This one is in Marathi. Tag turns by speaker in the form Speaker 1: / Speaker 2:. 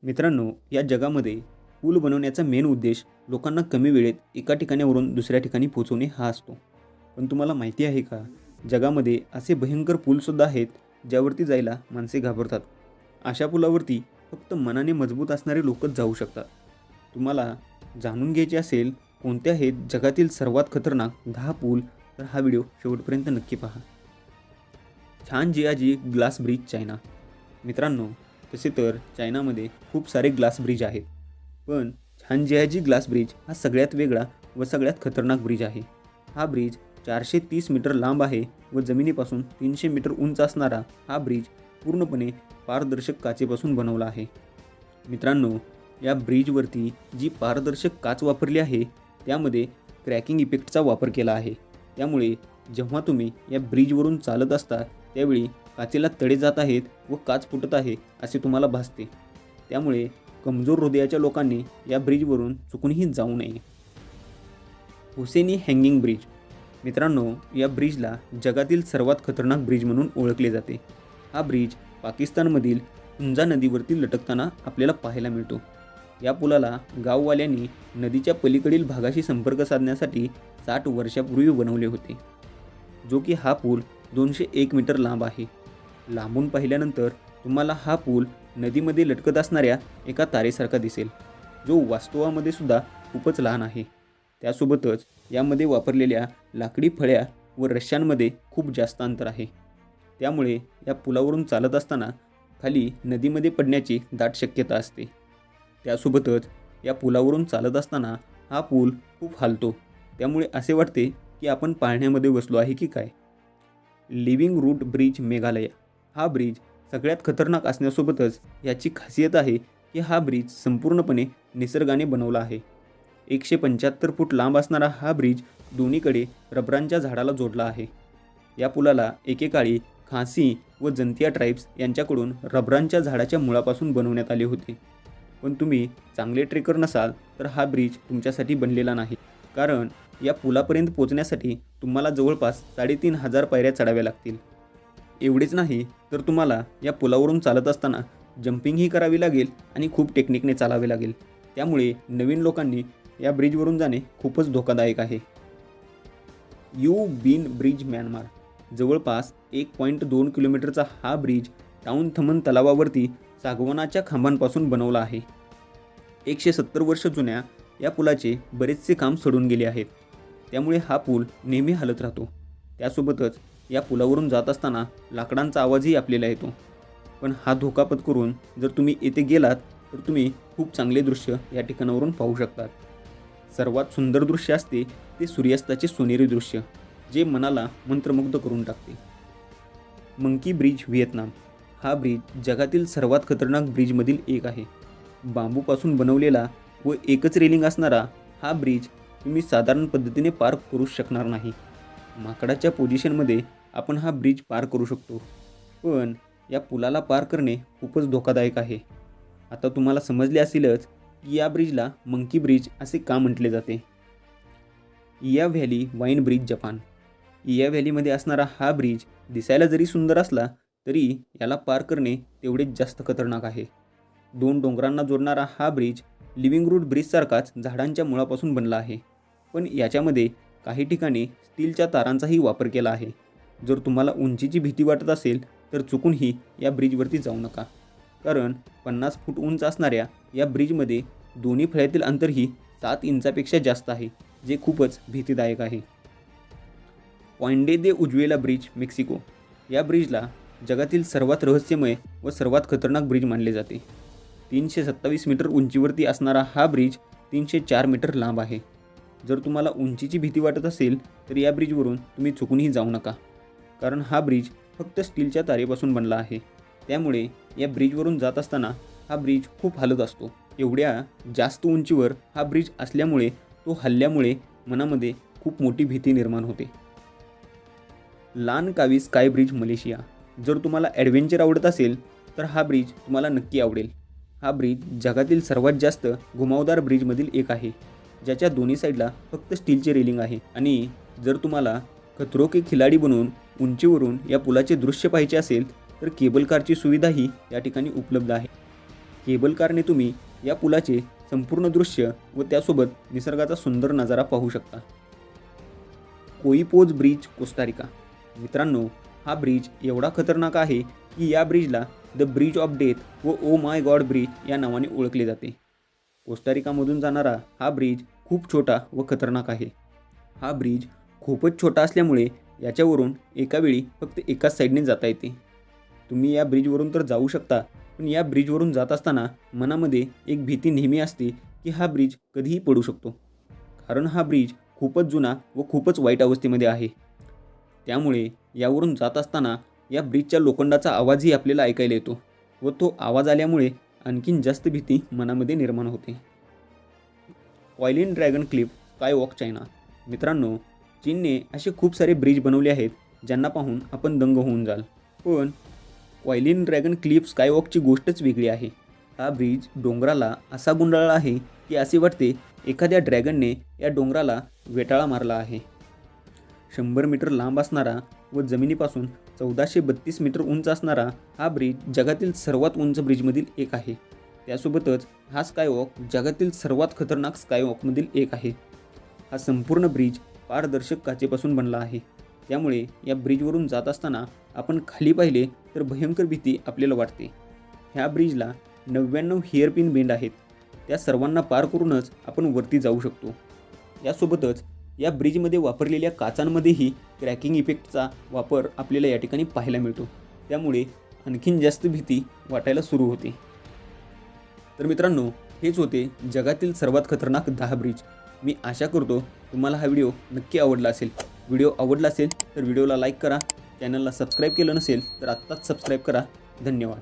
Speaker 1: मित्रांनो, या जगामध्ये पूल बनवण्याचा मेन उद्देश लोकांना कमी वेळेत एका ठिकाणावरून दुसऱ्या ठिकाणी पोहोचवणे हा असतो. पण तुम्हाला माहिती आहे का? जगामध्ये असे भयंकर पूलसुद्धा आहेत, ज्यावरती जायला माणसे घाबरतात. अशा पुलावरती फक्त मनाने मजबूत असणारे लोकच जाऊ शकतात. तुम्हाला जाणून घ्यायचे असेल कोणते आहेत जगातील सर्वात खतरनाक 10 पूल, तर हा व्हिडिओ शेवटपर्यंत नक्की पहा. छानजियाजी ग्लास ब्रिज, चायना. मित्रांनो, तसे तर चायनामध्ये खूप सारे ग्लास ब्रिज आहेत, पण छानजियाजी ग्लास ब्रिज हा सगळ्यात वेगळा व सगळ्यात खतरनाक ब्रिज आहे. हा ब्रिज 430 मीटर लांब आहे व जमिनीपासून 300 मीटर उंच असणारा हा ब्रिज पूर्णपणे पारदर्शक काचेपासून बनवला आहे. मित्रांनो, या ब्रिजवरती जी पारदर्शक काच वापरली आहे त्यामध्ये क्रॅकिंग इफेक्टचा वापर केला आहे. त्यामुळे जेव्हा तुम्ही या ब्रिजवरून चालत असता त्यावेळी काचेला तडे जात आहेत व काच फुटत आहे असे तुम्हाला भासते. त्यामुळे कमजोर हृदयाच्या लोकांनी या ब्रिजवरून चुकूनही जाऊ नये. Hussaini hanging bridge. मित्रांनो, या ब्रिजला जगातील सर्वात खतरनाक ब्रिज म्हणून ओळखले जाते. हा ब्रिज पाकिस्तानमधील हुंजा नदीवरती लटकताना आपल्याला पाहायला मिळतो. या पुलाला गाववाल्यांनी नदीच्या पलीकडील भागाशी संपर्क साधण्यासाठी 60 वर्षापूर्वी बनवले होते, जो की हा पूल 201 मीटर लांब आहे. लांबून पाहिल्यानंतर तुम्हाला हा पूल नदीमध्ये लटकत असणाऱ्या एका तारेसारखा दिसेल, जो वास्तवामध्ये सुद्धा खूपच लहान आहे. त्यासोबतच यामध्ये वापरलेल्या लाकडी फळ्या व रश्श्यांमध्ये खूप जास्त अंतर आहे. त्यामुळे या पुलावरून चालत असताना खाली नदीमध्ये पडण्याची दाट शक्यता असते. त्यासोबतच या पुलावरून चालत असताना हा पूल खूप हालतो. त्यामुळे असे वाटते की आपण पाळण्यामध्ये बसलो आहे की काय. Living root bridge, Meghalaya. हा ब्रिज सगळ्यात खतरनाक असण्यासोबतच याची खासियत आहे की हा ब्रिज संपूर्णपणे निसर्गाने बनवला आहे. 175 फूट लांब असणारा हा ब्रिज दोन्हीकडे रबरांच्या झाडाला जोडला आहे. या पुलाला एकेकाळी खासी व जंतिया ट्राईब्स यांच्याकडून रबरांच्या झाडाच्या मुळापासून बनवण्यात आले होते. पण तुम्ही चांगले ट्रेकर नसाल तर हा ब्रिज तुमच्यासाठी बनलेला नाही, कारण या पुलापर्यंत पोहोचण्यासाठी तुम्हाला जवळपास 3500 पायऱ्या चढाव्या लागतील. एवढेच नाही तर तुम्हाला या पुलावरून चालत असताना जंपिंगही करावी लागेल आणि खूप टेक्निकने चालावे लागेल. त्यामुळे नवीन लोकांनी या ब्रिजवरून जाणे खूपच धोकादायक आहे. U Bein bridge, Myanmar. जवळपास 1.2 किलोमीटरचा हा ब्रिज टाउन थमन तलावावरती सागवानाच्या खांबांपासून बनवला आहे. 170 वर्ष जुन्या या पुलाचे बरेचसे काम सडून गेले आहेत. त्यामुळे हा पूल नेहमी हलत राहतो. त्यासोबतच या पुलावरून जात असताना लाकडांचा आवाजही आपल्याला येतो. पण हा धोका पत्करून जर तुम्ही येथे गेलात तर तुम्ही खूप चांगले दृश्य या ठिकाणावरून पाहू शकतात. सर्वात सुंदर दृश्य असते ते सूर्यास्ताचे सोनेरी दृश्य, जे मनाला मंत्रमुग्ध करून टाकते. Monkey bridge, Vietnam. हा ब्रिज जगातील सर्वात खतरनाक ब्रिजमधील एक आहे. बांबूपासून बनवलेला व एकच रेलिंग असणारा हा ब्रिज तुम्ही साधारण पद्धतीने पार करू शकणार नाही. माकडाच्या पोझिशनमध्ये आपण हा ब्रिज पार करू शकतो, पण या पुलाला पार करणे खूपच धोकादायक आहे. आता तुम्हाला समजले असेलच की या ब्रिजला मंकी ब्रिज असे का म्हटले जाते. इया व्हॅली वाईन ब्रिज, जपान. इया व्हॅलीमध्ये असणारा हा ब्रिज दिसायला जरी सुंदर असला तरी याला पार करणे तेवढेच जास्त खतरनाक आहे. 2 डोंगरांना जोडणारा हा ब्रिज लिव्हिंग रूट ब्रिजसारखाच झाडांच्या मुळापासून बनला आहे, पण याच्यामध्ये काही ठिकाणी स्टीलच्या तारांचाही वापर केला आहे. जर तुम्हाला उंचीची भीती वाटत असेल तर चुकूनही या ब्रिजवरती जाऊ नका, कारण 50 फूट उंच असणाऱ्या या ब्रिजमध्ये दोन्ही फळ्यातील अंतरही 7 इंचापेक्षा जास्त आहे, जे खूपच भीतीदायक आहे. पॉइंडे दे उज्वेला ब्रिज, मेक्सिको. या ब्रिजला जगातील सर्वात रहस्यमय व सर्वात खतरनाक ब्रिज मानले जाते. 327 मीटर उंचीवरती असणारा हा ब्रिज 304 मीटर लांब आहे. जर तुम्हाला उंचीची भीती वाटत असेल तर या ब्रिजवरून तुम्ही चुकूनही जाऊ नका, कारण हा ब्रिज फक्त स्टीलच्या तारेपासून बनला आहे. त्यामुळे या ब्रिजवरून जात असताना हा ब्रिज खूप हलत असतो. एवढ्या जास्त उंचीवर हा ब्रिज असल्यामुळे तो हलल्यामुळे मनामध्ये खूप मोठी भीती निर्माण होते. लानकावी स्काय ब्रिज, मलेशिया. जर तुम्हाला ॲडव्हेंचर आवडत असेल तर हा ब्रिज तुम्हाला नक्की आवडेल. हा ब्रिज जगातील सर्वात जास्त घुमावदार ब्रिजमधील एक आहे, ज्याच्या दोन्ही साईडला फक्त स्टीलचे रेलिंग आहे. आणि जर तुम्हाला खतरो के खिलाडी बनून उंचीवरून या पुलाचे दृश्य पाहायचे असेल तर केबल कारची सुविधाही या ठिकाणी उपलब्ध आहे. केबल कारने तुम्ही या पुलाचे संपूर्ण दृश्य व त्यासोबत निसर्गाचा सुंदर नजारा पाहू शकता. कोईपोज ब्रिज, कोस्टारिका. मित्रांनो, हा ब्रिज एवढा खतरनाक आहे की या ब्रिजला द ब्रिज ऑफ डेथ व ओ माय गॉड ब्रिज या नावाने ओळखले जाते. कोस्टारिकामधून जाणारा हा ब्रिज खूप छोटा व खतरनाक आहे. हा ब्रिज खूपच छोटा असल्यामुळे याच्यावरून एका वेळी फक्त एकाच साईडने जाता येते. तुम्ही या ब्रिजवरून तर जाऊ शकता, पण या ब्रिजवरून जात असताना मनामध्ये एक भीती नेहमी असते की हा ब्रिज कधीही पडू शकतो. कारण हा ब्रिज खूपच जुना व खूपच वाईट अवस्थेमध्ये आहे. त्यामुळे यावरून जात असताना या ब्रिजच्या लोखंडाचा आवाजही आपल्याला ऐकायला येतो व तो आवाज आल्यामुळे आणखीन जास्त भीती मनामध्ये निर्माण होते. क्वायलिन ड्रॅगन क्लिफ स्कायवॉक, चायना. मित्रांनो, चीनने असे खूप सारे ब्रिज बनवले आहेत ज्यांना पाहून आपण दंग होऊन जाल. पण क्वायलिन ड्रॅगन क्लिफ स्कायवॉकची गोष्टच वेगळी आहे. हा ब्रिज डोंगराला असा गुंडाळला आहे की असे वाटते एखाद्या ड्रॅगनने या डोंगराला वेटाळा मारला आहे. 100 मीटर लांब असणारा व जमिनीपासून 1432 मीटर उंच असणारा हा ब्रिज जगातील सर्वात उंच ब्रिजमधील एक आहे. त्यासोबतच हा स्कायवॉक जगातील सर्वात खतरनाक स्कायवॉकमधील एक आहे. हा संपूर्ण ब्रिज पारदर्शक काचेपासून बनला आहे. त्यामुळे या ब्रिजवरून जात असताना आपण खाली पाहिले तर भयंकर भीती आपल्याला वाटते. ह्या ब्रिजला 99 हेअरपिन बेंड आहेत. त्या सर्वांना पार करूनच आपण वरती जाऊ शकतो. यासोबतच या ब्रिजमध्ये वापरलेल्या काचांमध्येही क्रॅकिंग इफेक्टचा वापर आपल्याला या ठिकाणी पाहायला मिळतो. त्यामुळे आणखीन जास्त भीती वाटायला सुरू होते. तर मित्रांनो, हेच होते जगातील सर्वात खतरनाक 10 ब्रिज. मी आशा करतो तुम्हाला हा व्हिडिओ नक्की आवडला असेल. व्हिडिओ आवडला असेल तर व्हिडिओला लाईक करा. चॅनलला सबस्क्राईब केलं नसेल तर आत्ताच सबस्क्राईब करा. धन्यवाद.